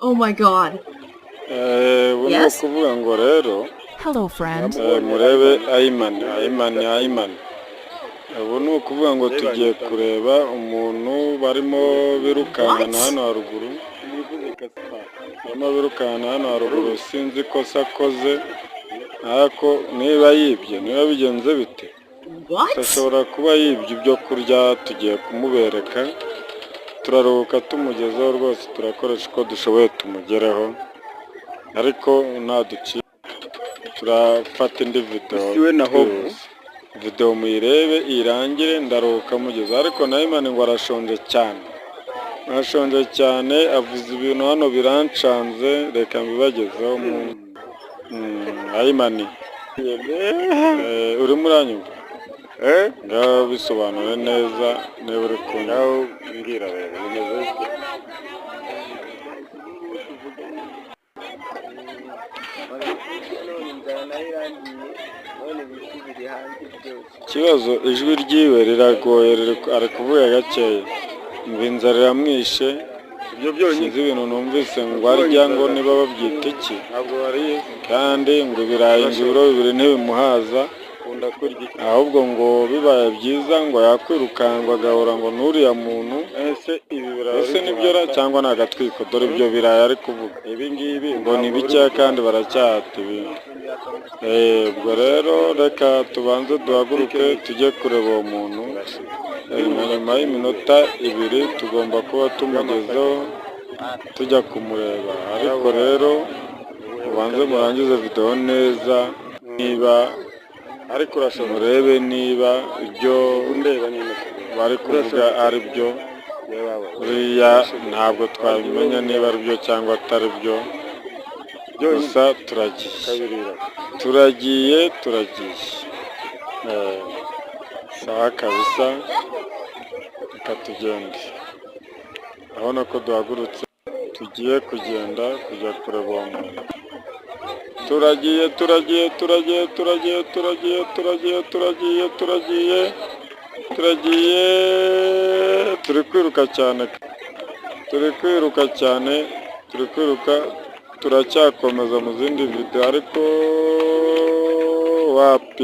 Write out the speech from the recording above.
Oh my god. Ubu ni Yes? ukuvuga ngo rero Hello, friend. murebe Ayimani. Ubu ni ukuvuga ngo tugiye kureba umuntu barimo birukankana hano haruguru. Barimo birukankana hano haruguru, sinzi ikosa akoze, ariko niba yibye, niba bigenze bite? What? Ashobora kuba yibye ibyo kurya, tugiye kumubereka. Turaruhuka tumugezeho rwose, turakoresha uko dushoboye tumugereho, ariko ntaducika. Turafata indi video muyirebe irangire, ndaruhuka mugeze. Ariko na Ayimani ngo arashonje cyane, avuze ibintu hano birancanze, reka mbibagezeho. Ayimani, urimo uranyumva? Ngaho bisobanure neza niba uri kunywa. Mbwira rero bimeze bite? Ikibazo ijwi ryiwe riragoye, ari kuvuga gakeya, ngo inzara iramwishe. Sinzi ibintu numvise ngo arya, ngo niba babyita iki, kandi ngo ibirayi ibiro 2 ntibimuhaza, ahubwo ngo bibaye byiza ngo yakwirukangwa agahora ngo n'uriya muntu. Ese nibyo cyangwa ni agatwiko? Dore ibyo birayi ari kuvuga ngo ni bikeya kandi baracyahata ibintu. Ubwo rero reka tubanze duhaguruke tujye kureba uwo muntu. Nyuma y'iminota 2 tugomba kuba tumugezeho, tujya kumureba. Ariko rero ubanze murangize video neza, niba ariko urashobora murebe niba ibyo bari kuvuga ari byo. Buriya ntabwo twabimenya niba ari byo cyangwa atari byo, gusa turagiye. Sawa kabisa, reka tugende. Urabona ko duhagurutse tugiye kugenda kujya kureba uwo muntu. Turagiye, turi kwiruka cyane, turacyakomeza mu zindi video, ariko wapi.